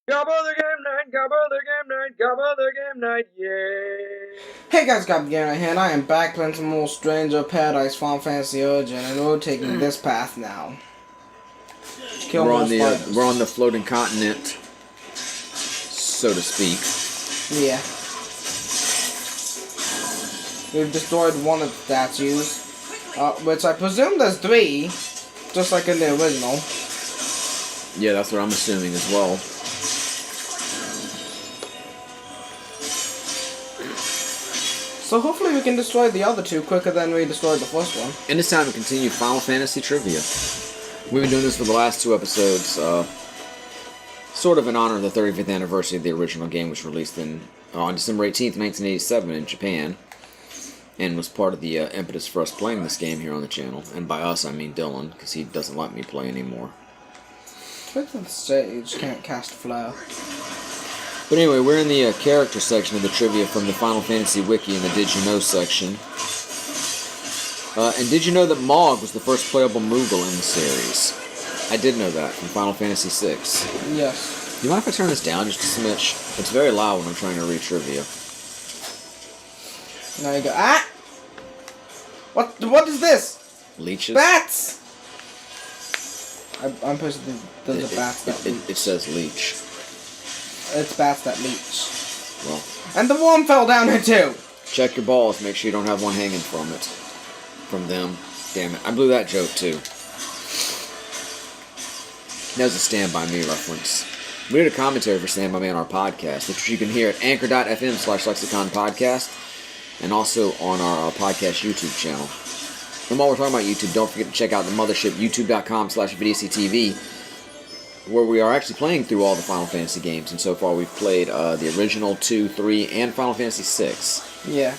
Gabba the game night, Gabba the game night, Gabba the game night, yeah. Hey guys, Gabba TGK here, and I am back playing some more Stranger Paradise Final Fantasy Origin, and we're taking this path now. Kill We're more on the spiders. we're on the floating continent, so to speak. Yeah. We've destroyed one of the statues, which I presume there's 3, just like in the original. Yeah, that's what I'm assuming as well. So hopefully we can destroy the other 2 quicker than we destroyed the first one. And it's time to continue Final Fantasy trivia. We've been doing this for the last 2 episodes, sort of in honor of the 35th anniversary of the original game, which was released on December 18th, 1987 in Japan, and was part of the impetus for us playing this game here on the channel. And by us, I mean Dylan, because he doesn't let me play anymore. Click to the stage, can't cast flare. But anyway, we're in the character section of the trivia from the Final Fantasy Wiki in the Did You Know section. And did you know that Mog was the first playable Moogle in the series? I did know that from Final Fantasy VI. Yes. Do you mind if I turn this down just a smidge? It's very loud when I'm trying to read trivia. Now you go, ah! What is this? Leeches? Bats! I'm supposed to do the bats that leech. It says leech. It's bats that leech. Well, And the worm fell down here too! check your balls. Make sure you don't have one hanging from it. From them. Damn it. I blew that joke too. That was a Stand By Me reference. We did a commentary for Stand By Me on our podcast, which you can hear at anchor.fm/lexiconpodcast and also on our podcast YouTube channel. And while we're talking about YouTube, don't forget to check out the mothership, youtube.com/VDCTV, where we are actually playing through all the Final Fantasy games, and so far we've played the original 2, 3, and Final Fantasy 6. Yeah.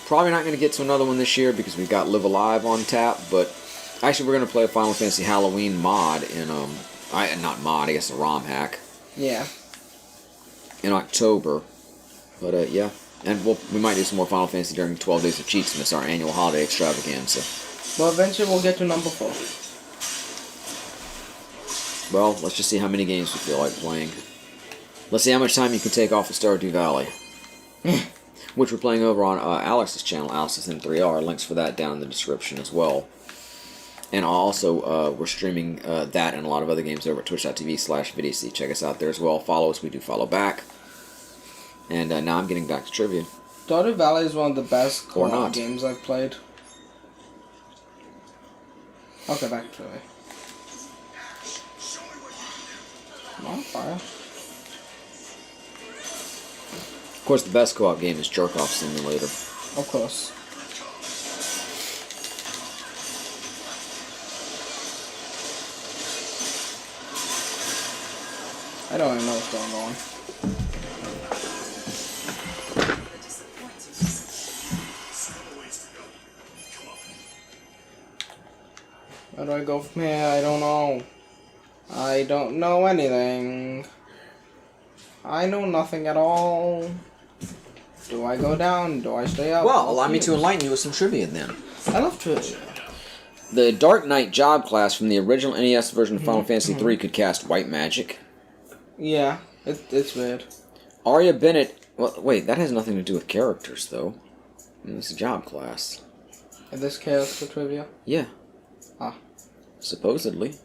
Probably not going to get to another one this year because we've got Live Alive on tap, but actually we're going to play a Final Fantasy Halloween mod in, not mod, I guess a ROM hack. Yeah. In October. But, yeah. And we might do some more Final Fantasy during 12 Days of Cheatsmas, our annual holiday extravaganza. Well, eventually we'll get to number 4. Well, let's just see how many games we feel like playing. Let's see how much time you can take off of Stardew Valley. Which we're playing over on Alex's channel, AlexSN3R. Links for that down in the description as well. And also, we're streaming that and a lot of other games over at twitch.tv/VDC. Check us out there as well. Follow us. We do follow back. And now I'm getting back to trivia. Stardew Valley is one of the best Or co-op not. games I've played. Okay, back to trivia. I'm on fire. Of course, the best co-op game is Jerk Off Simulator. Of course. I don't even know what's going on. Where do I go from here? I don't know. I don't know anything. I know nothing at all. Do I go down? Do I stay up? Well, allow me to enlighten you with some trivia then. I love trivia. The Dark Knight job class from the original NES version of Final Fantasy III could cast white magic. Yeah, it's weird. Arya Bennett... Well, wait, that has nothing to do with characters, though. I mean, it's a job class. Is this character trivia? Yeah. Ah. Supposedly.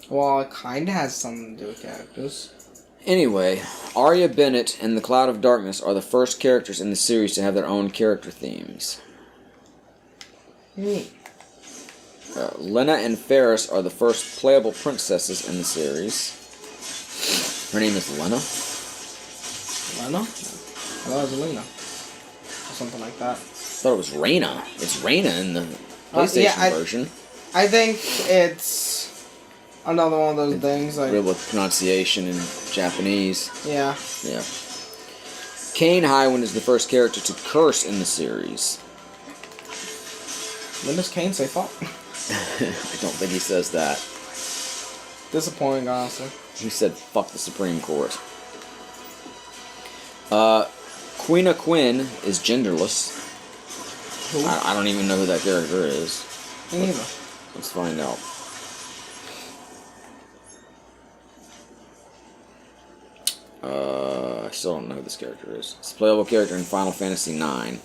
Well, it kinda has something to do with characters. Anyway, Arya Bennett and the Cloud of Darkness are the first characters in the series to have their own character themes. Neat. Lena and Ferris are the first playable princesses in the series. Her name is Lena. Lena? I thought it was Lena. Or something like that. I thought it was Reina. It's Reina in the PlayStation version. I think it's another one of those things like... Real with pronunciation in Japanese. Yeah. Yeah. Kane Highwind is the first character to curse in the series. When does Kane say fuck? I don't think he says that. Disappointing, honestly. He said, fuck the Supreme Court. Queen Quinn is genderless. Who? I don't even know who that character is. Me neither. Let's find out. still don't know who this character is. It's a playable character in Final Fantasy IX.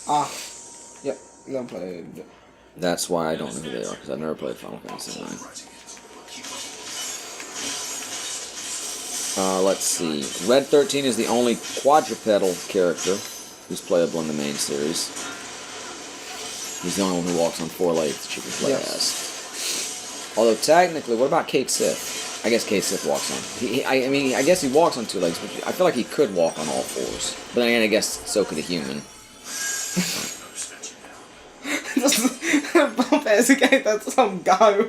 Ah. Yep. Never played. That's why I don't know who they are, because I've never played Final Fantasy IX. Let's see. Red 13 is the only quadrupedal character who's playable in the main series. He's the only one who walks on 4 legs that you can play as. Although technically, what about Kate Sith? I guess Kate Sith walks on. I guess he walks on 2 legs, but I feel like he could walk on all 4s. But then again, I guess so could a human. Basically, that's some guy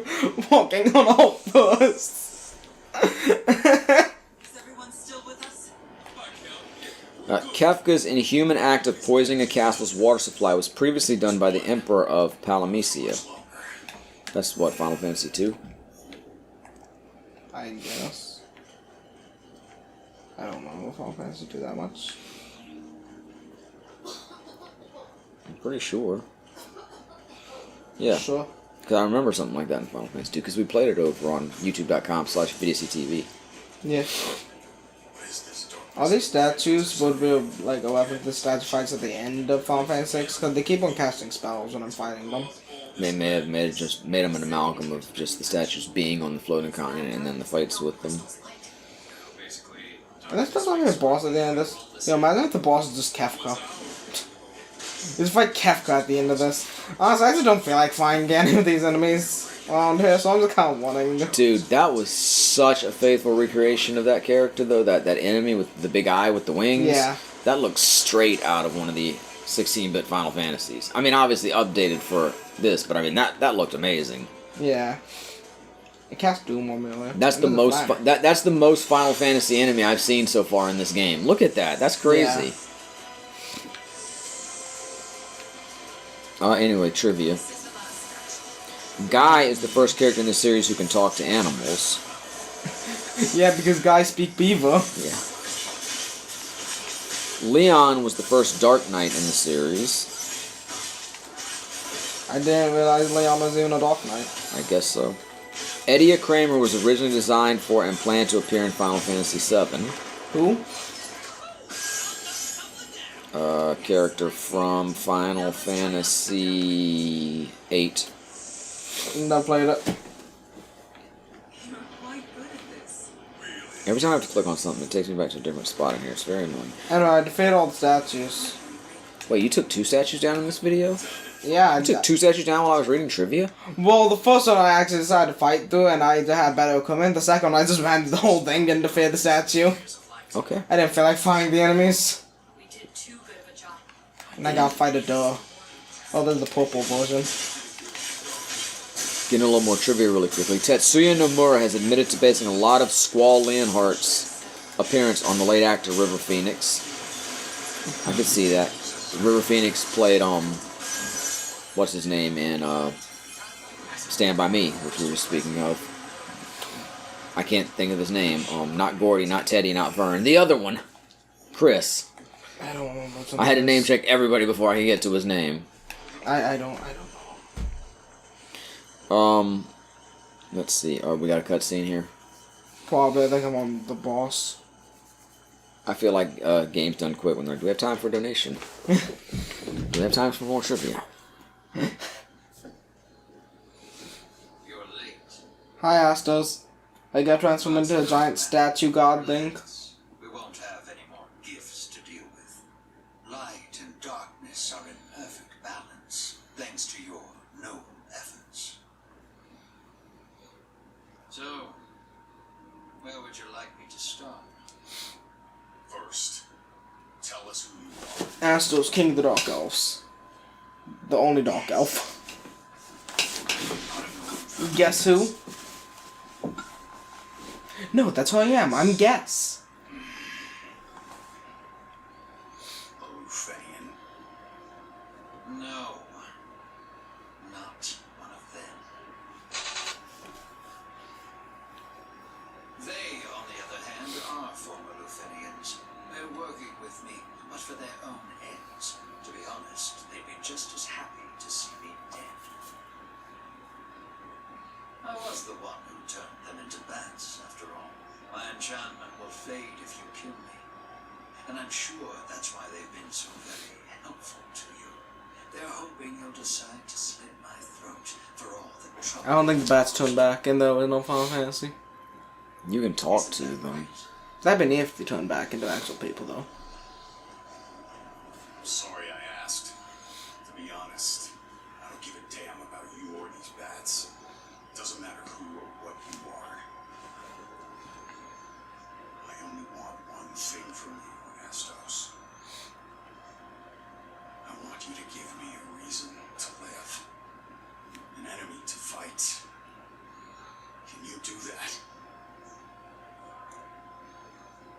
walking on all 4s. Kefka's inhuman act of poisoning a castle's water supply was previously done by the Emperor of Palamecia. That's what, Final Fantasy II? I guess. I don't know if Final Fantasy II that much. I'm pretty sure. Yeah. Sure. Because I remember something like that in Final Fantasy II, because we played it over on youtube.com/VDCTV. Yeah. Are these statues would be like a weapon to statue fights at the end of Final Fantasy VI? Because they keep on casting spells when I'm fighting them. They may have made them an amalgam of just the statues being on the floating continent and then the fights with them. And there's still not a boss at the end of this. Yo, imagine if the boss is just Kefka. Just fight Kefka at the end of this. Honestly, I just don't feel like fighting any of these enemies around here, so I'm just kind of wanting to. Dude, that was such a faithful recreation of that character, though. That enemy with the big eye with the wings. Yeah. That looks straight out of one of the 16-bit Final Fantasies. I mean, obviously updated for this, but I mean that looked amazing. Yeah. It casts Doom on me. That's the most. That's the most Final Fantasy enemy I've seen so far in this game. Look at that. That's crazy. Yeah. Anyway, trivia. Guy is the first character in the series who can talk to animals. Yeah, because guys speak beaver. Yeah. Leon was the first Dark Knight in the series. I didn't realize Leon was even a Dark Knight. I guess so. Eddie Kramer was originally designed for and planned to appear in Final Fantasy VII. Who? Character from Final Fantasy VIII. Never played it. Every time I have to click on something, it takes me back to a different spot in here. It's very annoying. Anyway, I defeated all the statues. Wait, you took 2 statues down in this video? Yeah, You took 2 statues down while I was reading trivia? Well, the first one I actually decided to fight through, and I had better equipment. The second one, I just ran through the whole thing and defeated the statue. Okay. I didn't feel like fighting the enemies. And I gotta fight a door. Oh, there's the purple version. Getting a little more trivia really quickly. Tetsuya Nomura has admitted to basing a lot of Squall Leonhardt's appearance on the late actor River Phoenix. I could see that. River Phoenix played, what's his name in, Stand By Me, which we were speaking of. I can't think of his name. Not Gordy, not Teddy, not Vern. The other one. Chris. I don't remember. I had to name check everybody before I could get to his name. I don't know. Let's see. Oh, we got a cutscene here. Probably, I think I'm on the boss. I feel like games done quick when they're like, do we have time for a donation? Do we have time for more trivia? You're late. Hi, Astos. I got transformed into a giant statue god thing. We won't have any more gifts to deal with. Light and darkness are in perfect balance, thanks to your noble efforts. So, where would you like me to start? First, tell us who you are. Astos, King of the Dark Elves. The only Dark Elf. Guess who? No, that's who I am. I'm Guess. Olufenian. No, not one of them. They, on the other hand, are former Olufenians. They're working with me, but for their own ends. To be honest, they'd be just as happy to see me dead. I was the one who turned them into bats, after all. My enchantment will fade if you kill me. And I'm sure that's why they've been so very helpful to you. They're hoping you'll decide to slit my throat for all the trouble. I don't think the bats turn back in though in no Final Fantasy. You can talk to them. That'd be neat if they turn back into actual people though. I'm sorry I asked. To be honest, I don't give a damn about you or these bats. Doesn't matter who or what you are. I only want one thing from you, Astos. I want you to give me a reason to live. An enemy to fight. Can you do that?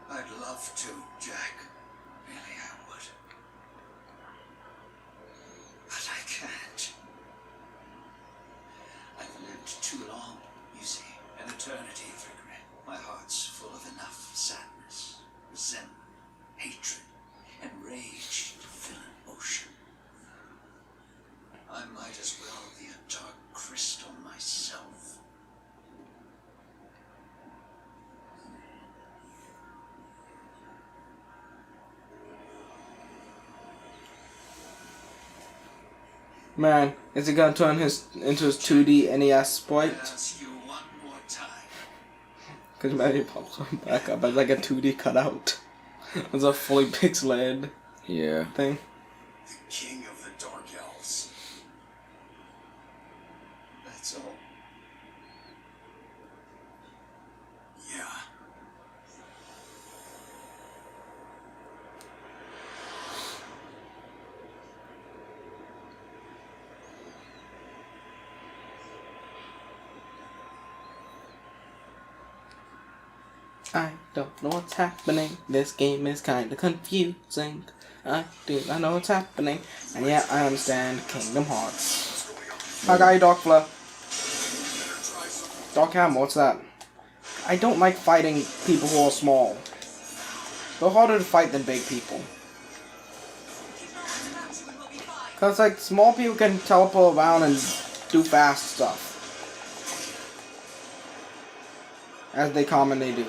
I'd love to, Jack. Really, I would. But I can't. I've lived too long, you see. An eternity of regret. My heart's full of enough sadness, resentment, hatred, and rage to fill an ocean. I might as well be a dark crystal myself. Man, is he gonna turn into his 2D NES sprite? Ask you one more time. Cause maybe he pops one back up as like a 2D cutout. It's a fully pixelated Yeah. thing. The king of the Dark Elves. That's all. Yeah. I don't know what's happening. This game is kinda confusing. I do not know what's happening. And yet I understand Kingdom Hearts. I got you, Dark Fleur. Dark Hammer, what's that? I don't like fighting people who are small. They're harder to fight than big people. Cause like small people can teleport around and do fast stuff. As they commonly do.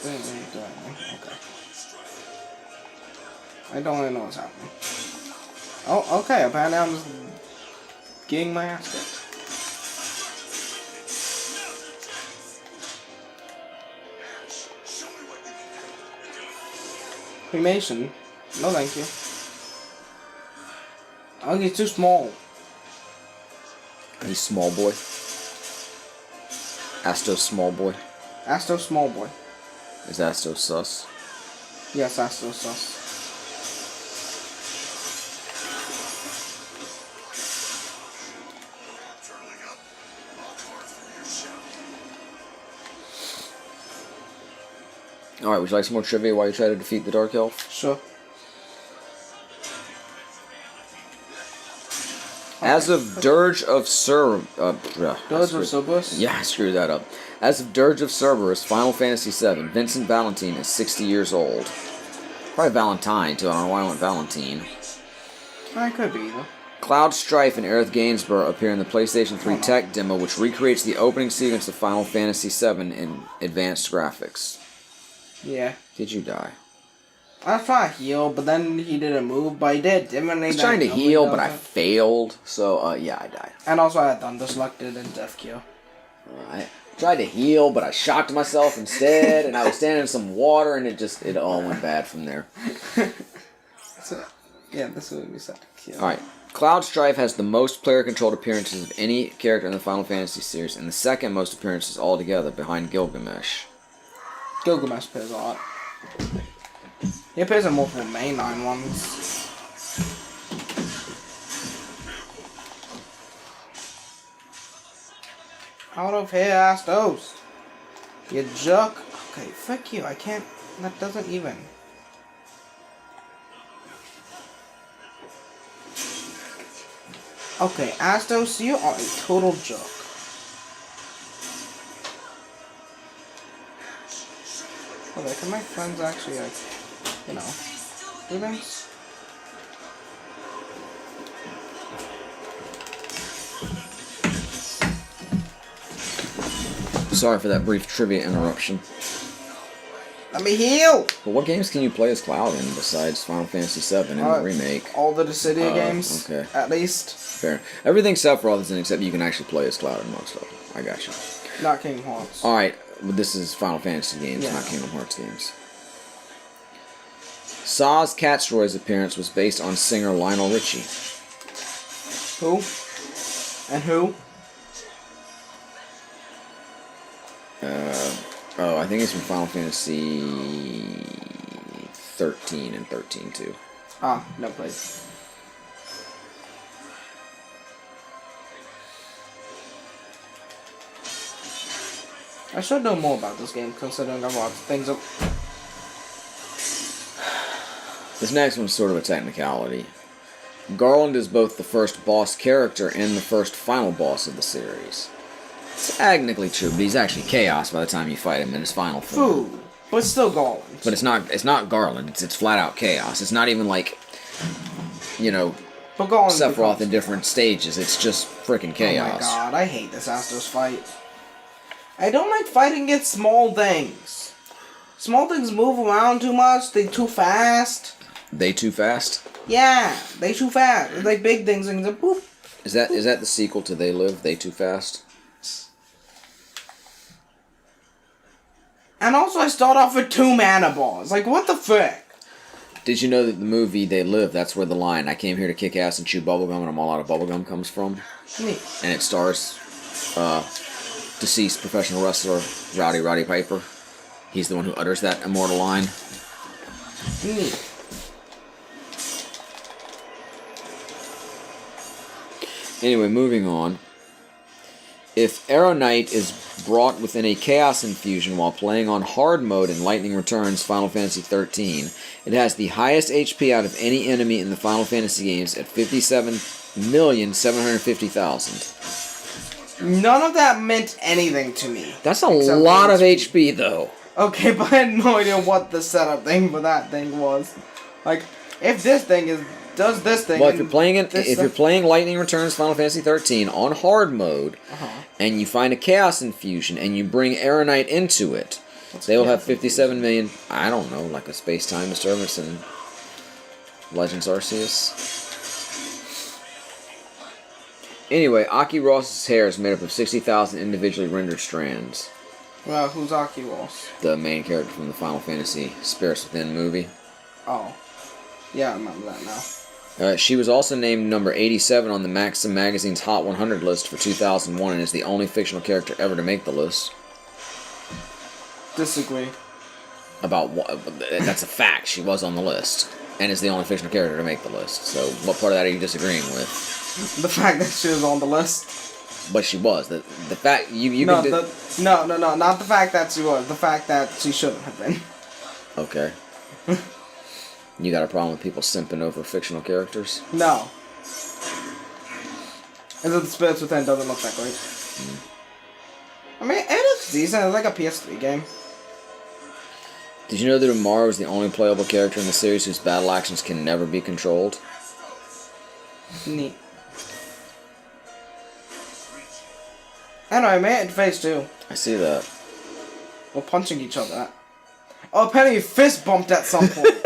Okay. I don't really know what's happening. Oh, okay. Apparently I'm just getting my ass kicked. Cremation? No, thank you. Oh, he's too small. He's small boy. Astos small boy. Astos small boy. Is Astos sus? Yes, Astos sus. Alright, would you like some more trivia while you try to defeat the Dark Elf? Sure. As of Dirge of Dirge of Cerberus? Yeah, I screwed that up. As of Dirge of Cerberus, Final Fantasy VII, Vincent Valentine is 60 years old. Probably Valentine, too. I don't know why I went Valentine. I could be, though. Cloud Strife and Aerith Gainsborough appear in the PlayStation 3 tech demo, which recreates the opening sequence of Final Fantasy VII in advanced graphics. Yeah. Did you die? I was trying to heal, but then he didn't move, but he did. I was trying to heal, but I failed, so, yeah, I died. And also I had Thunderselected and Death Cure. I tried to heal, but I shocked myself instead, and I was standing in some water, and it all went bad from there. So, yeah, this is what we said. Alright. Cloud Strife has the most player-controlled appearances of any character in the Final Fantasy series, and the second most appearances altogether, behind Gilgamesh. Gilgamesh appears a lot. He appears in multiple mainline ones. Out of here, Astos! You jerk! Okay, fuck you, I can't... That doesn't even... Okay, Astos, you are a total jerk. Okay, can my friends actually, like, you know, do things? Sorry for that brief trivia interruption. Let me heal! But what games can you play as Cloud in besides Final Fantasy VII and the remake? All the Dissidia games, okay. at least. Fair. Everything Sephiroth is in except you can actually play as Cloud in most of them. I got you. Not Kingdom Hearts. Alright, well, this is Final Fantasy games, Yeah. not Kingdom Hearts games. Saz Catsroy's appearance was based on singer Lionel Richie. Who? And who? I think it's from Final Fantasy 13 and 13 too. Ah, no place. I should know more about this game, considering I've watched things up. This next one's sort of a technicality. Garland is both the first boss character and the first final boss of the series. It's technically true, but he's actually Chaos by the time you fight him in his final form. Food, but still Garland. But it's not Garland. It's flat out Chaos. It's not even like, you know, But Garland Sephiroth in different stages. It's just freaking Chaos. Oh my god, I hate this Astos fight. I don't like fighting against small things. Small things move around too much. They too fast. They too fast? Yeah, they too fast. It's like big things and just boop. Is that the sequel to They Live? They Too Fast? And also, I start off with 2 mana balls. Like, what the frick? Did you know that the movie They Live, that's where the line, I came here to kick ass and chew bubblegum and I'm all out of bubblegum comes from? Neat. And it stars deceased professional wrestler Roddy Piper. He's the one who utters that immortal line. Neat. Anyway, moving on. If Arrow Knight is brought within a Chaos Infusion while playing on hard mode in Lightning Returns Final Fantasy XIII, it has the highest HP out of any enemy in the Final Fantasy games at 57,750,000. None of that meant anything to me. That's a lot of HP, though. Okay, but I had no idea what the setup thing for that thing was. Like, if this thing does this thing. Well, if you're playing Lightning Returns Final Fantasy XIII on hard mode, and you find a Chaos Infusion and you bring Arrow Knight into it, they will have 57 million. I don't know, like a space-time disturbance in Legends Arceus. Anyway, Aki Ross's hair is made up of 60,000 individually rendered strands. Well, who's Aki Ross? The main character from the Final Fantasy Spirits Within movie. Oh. Yeah, I remember that now. She was also named number 87 on the Maxim magazine's Hot 100 list for 2001 and is the only fictional character ever to make the list. Disagree. About what? That's a fact. She was on the list and is the only fictional character to make the list. So what part of that are you disagreeing with? The fact that she was on the list. But she was. The fact you no, can no, not the fact that she was. The fact that she shouldn't have been. Okay. You got a problem with people simping over fictional characters? No. And the Spirits Within doesn't look that great. I mean, it is decent. It's like a PS3 game. Did you know that Umaru is the only playable character in the series whose battle actions can never be controlled? Neat. Anyway, man, phase 2. I see that. We're punching each other. Oh, apparently fist bumped at some point.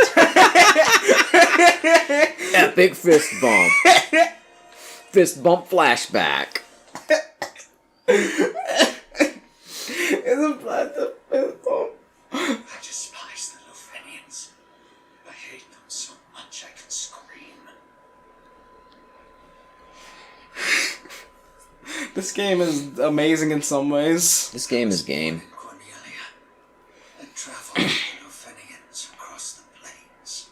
Epic fist bump. Fist bump flashback. It's a fist bump. I despise the Lufenians. I hate them so much I can scream. This game is amazing in some ways. This game is game. Cornelia, and travel with the Lufenians across the plains.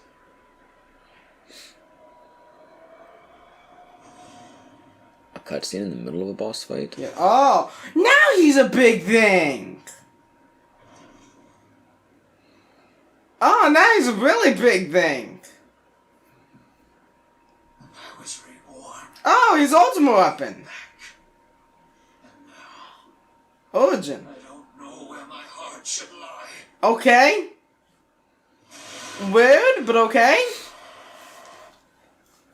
A cutscene in the middle of a boss fight? Yeah. Oh, now he's a big thing. Oh, now he's a really big thing. I was reborn. Oh, his ultimate weapon. Origin. I don't know where my heart should lie. Okay. Weird, but okay.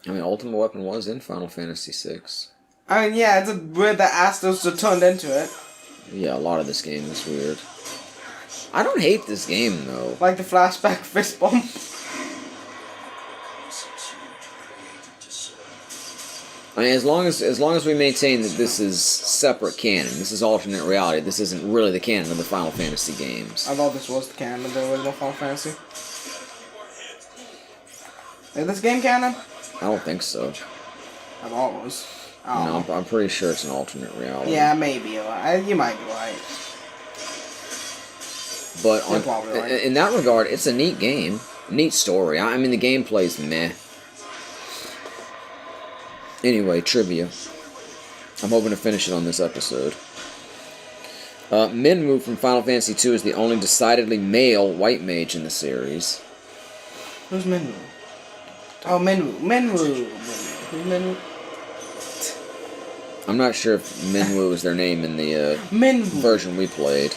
I mean, Ultimate Weapon was in Final Fantasy VI. I mean, yeah, it's weird that Astos just turned into it. Yeah, a lot of this game is weird. I don't hate this game though. Like the flashback fist bump. I mean, as long as we maintain that this is separate canon, this is alternate reality. This isn't really the canon of the Final Fantasy games. I thought this was the canon of the original Final Fantasy. Is this game canon? I don't think so. I thought it was. I don't No, know. I'm pretty sure it's an alternate reality. Yeah, maybe. You might be right. But You're probably right. in that regard, it's a neat game, neat story. I mean, the gameplay's meh. Anyway, trivia. I'm hoping to finish it on this episode. Minwu from Final Fantasy II is the only decidedly male white mage in the series. Who's Minwu? Oh, Minwu. Who's Minwu? I'm not sure if Minwu is their name in the Minwu. version we played.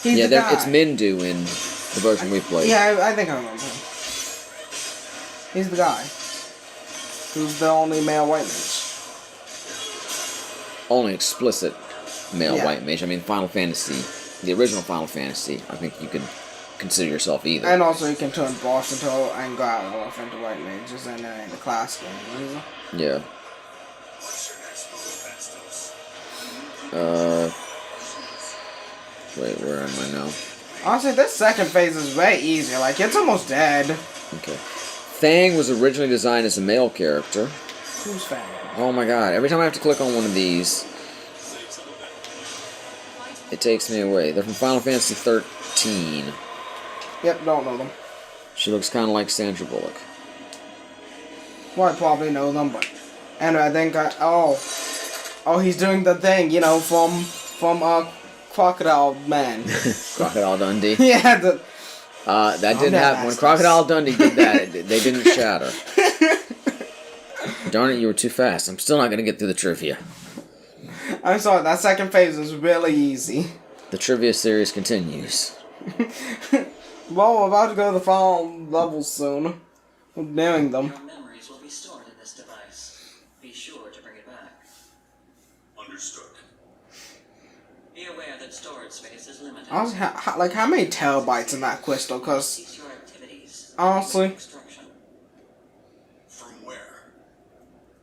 He's Yeah, the guy. it's Mindu in the version we played. Yeah, I think I remember him. He's the guy. Who's the only male white mage. Only explicit male Yeah. white mage. I mean, Final Fantasy, the original Final Fantasy, I think you could consider yourself either. And also you can turn boss into and Gyro into white mages in the class game. Yeah. Wait, where am I now? Honestly, this second phase is way easier. Like, it's almost dead. Okay. Thang was originally designed as a male character. Who's fan? Oh my god, every time I have to click on one of these, it takes me away. They're from Final Fantasy 13. Yep, don't know them. She looks kind of like Sandra Bullock. Well, I probably know them, but... And I think oh, he's doing the thing, you know, from Crocodile Man. Crocodile Dundee. Yeah, That didn't happen. When Crocodile Dundee did that, they didn't shatter. Darn it, you were too fast. I'm still not going to get through the trivia. I'm sorry, that second phase is really easy. The trivia series continues. Well, we're about to go to the final levels soon. We're doing them. Your memories will be stored in this device. Be sure to bring it back. Understood. Be aware that storage space is limited. Honestly, how many terabytes in that crystal? Because, Cease your activities. honestly, Extraction. From where?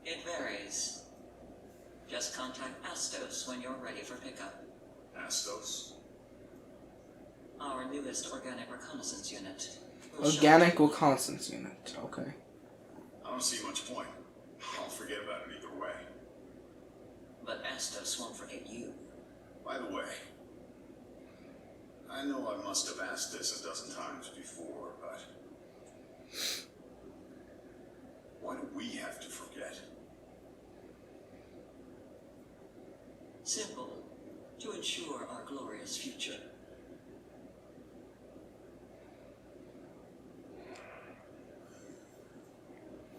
It varies. Just contact Astos when you're ready for pickup. Astos? Our newest organic reconnaissance unit. will show organic you- reconnaissance unit. Okay. I don't see much point. I'll forget about it either way. But Astos won't forget you. By the way, I know I must have asked this a dozen times before, but why do we have to forget? Simple. To ensure our glorious future.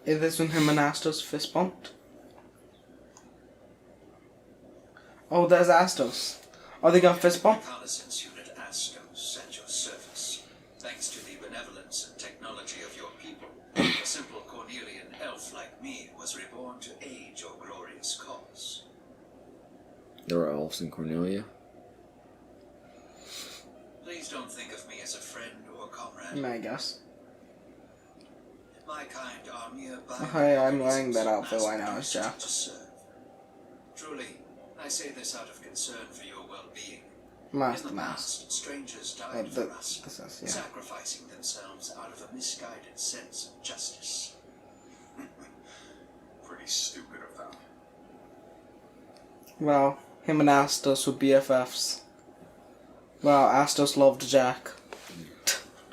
Is this when him and Astos fist bumped? Oh, there's Astos. Are they gonna fist bump? Reconnaissance unit Astos at your service. Thanks to the benevolence and technology of your people, a simple Cornelian elf like me was reborn to aid your glorious cause. There are elves in Cornelia. Please don't think of me as a friend or comrade. I guess. My kind are mere Okay, I'm wearing that outfit right now, it's Jack. to serve. Truly, I say this out of concern for your well-being. Master In the Mask. past, strangers died for us, This is, yeah. sacrificing themselves out of a misguided sense of justice. Pretty stupid of them. Well, him and Astos were BFFs. Well, Astos loved Jack.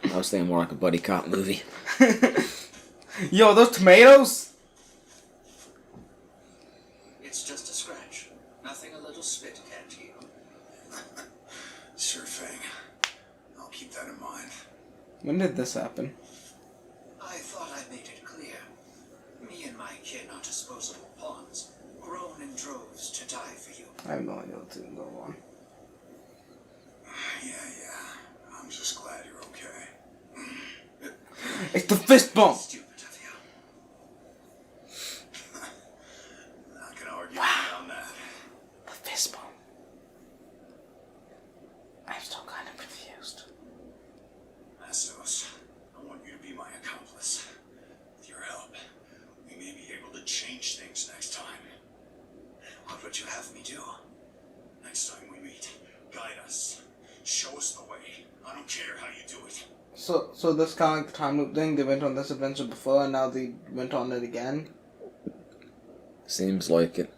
I was thinking more like a buddy cop movie. Yo, those tomatoes! It's just a scratch. Nothing a little spit can't heal. Sure thing. I'll keep that in mind. When did this happen? I thought I made it clear. Me and my kin are disposable pawns, grown in droves to die for you. I have no idea what to go on. Yeah. I'm just glad you're okay. It's the fist bump! Stupid of you. Not gonna argue with you on that. The fist bump. have me do? Next time we meet, guide us. Show us the way. I don't care how you do it. So this kind of like the time loop thing. They went on this adventure before, and now they went on it again. Seems like it.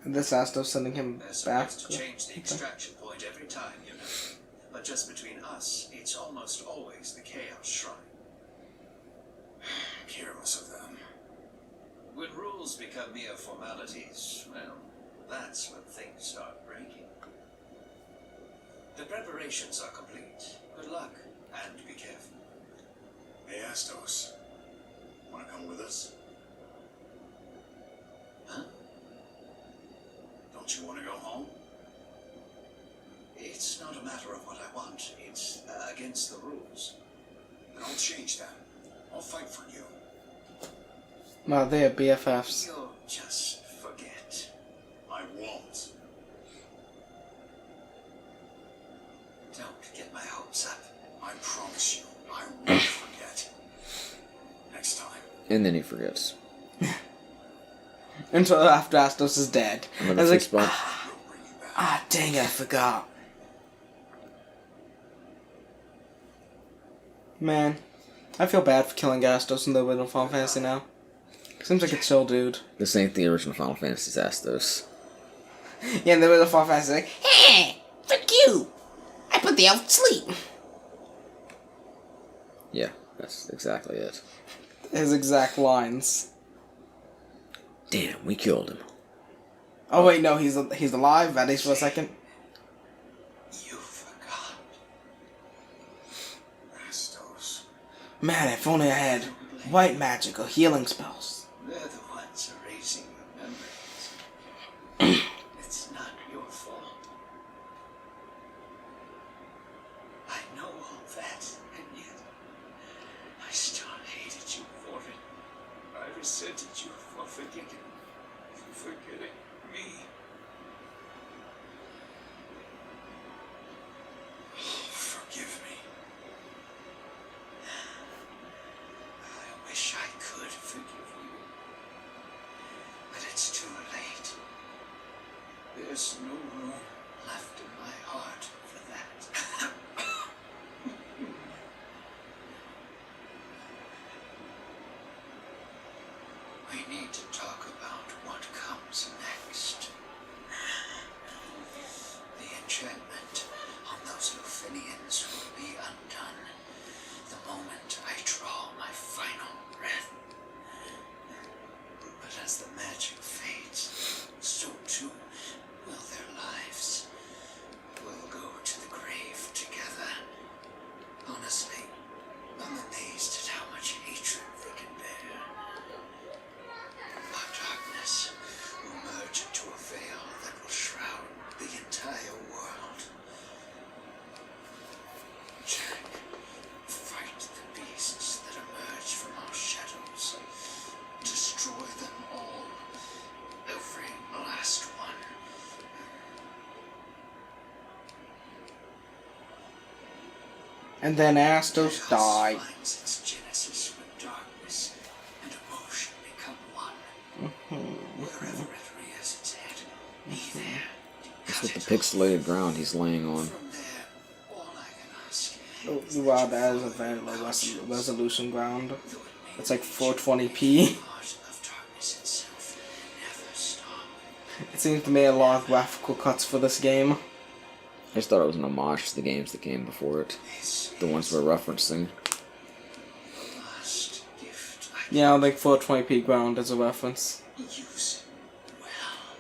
And this Astos sending him They're back. supposed to change the extraction point every time, you know. But just between us, it's almost always the Chaos Shrine. Careless of them. When rules become mere formalities, well, that's when things start breaking. The preparations are complete. Good luck, and be careful. Hey, Astos. Wanna come with us? Huh? Don't you want to go home? It's not a matter of what I want. It's against the rules. Then I'll change that. I'll fight for you. No, they are BFFs. You'll just forget. I won't. Don't get my hopes up. I promise you, I won't forget. Next time. And then he forgets. Until after Astos is dead. I Another was like, fist bump. We'll bring you back. dang it, I forgot. Man, I feel bad for killing Astos in the original Final Fantasy now. Seems like a chill dude. This ain't the original Final Fantasy's Astos. Yeah, in the original Final Fantasy, like, hey, fuck you! I put the elf to sleep. Yeah, that's exactly it. His exact lines. Damn, we killed him. Oh wait, no, he's alive, at least for a second. You forgot. Astos. Man, if only I had white magic or healing spells. They're the ones erasing your memories. It's not your fault. I know all that, and yet I still hated you for it. I resented you for forgetting me. Forgive me. I wish I could forgive you. But it's too late. There's no room left in my heart for that. We need to talk about what comes next. The enchantment on those Lufinians will be undone the moment I draw my final breath. But as the magic fades, so too will their lives. We'll go to the grave together. Honestly, I'm amazed at how much hatred they can bear. Our darkness will merge into a veil that will shroud the entire world. Jack, fight the beasts that emerge from our shadows. Destroy them all. Every last one. And then Astos Chaos died. finds its genesis when darkness and emotion become one. Wherever it rears its head, be there. That's what the pixelated ground he's laying on. From there, all I can ask Oh, wow, that is a very low resolution ground. It's like 420p. part of darkness itself never stop. It seems to me a lot of graphical cuts for this game. I just thought it was an homage to the games that came before it. This The ones we're referencing. the last gift I Yeah, like 420p ground as a reference. can use well.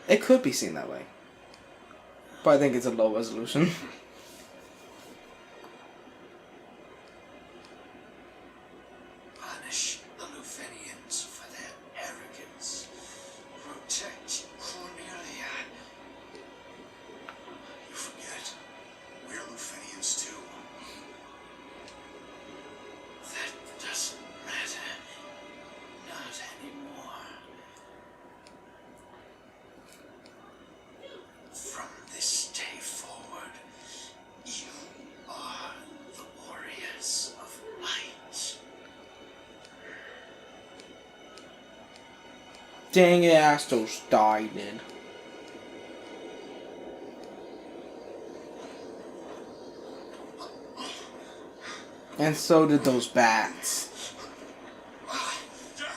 It could be seen that way. But I think it's a low resolution. Punish the Lufenians for their arrogance. Protect Cornelia. You forget. We're Lufenians too. That doesn't matter. Not anymore. From this day forward, Dang it, Astos died then. And so did those bats. Jack,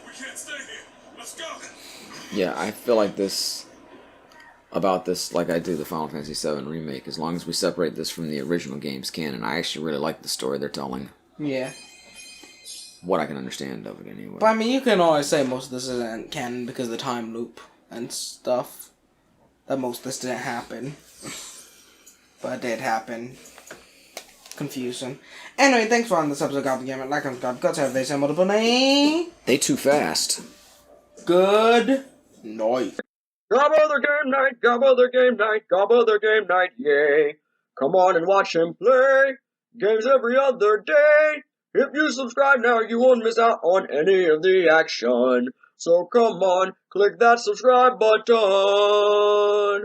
we can't stay here. Let's go. Yeah, I feel like about this like I do the Final Fantasy VII Remake. As long as we separate this from the original game's canon, I actually really like the story they're telling. Yeah. What I can understand of it, anyway. But I mean, you can always say most of this isn't canon because of the time loop and stuff. That most of this didn't happen. But it did happen. Confusing. Anyway, thanks for watching this episode of Gabba TGK. Like, subscribe, go to they say multiple names. They too fast. Good night. Gabba the game night, Gabba the game night, Gabba the game night, yay. Come on and watch him play games every other day. If you subscribe now, you won't miss out on any of the action. So come on, click that subscribe button.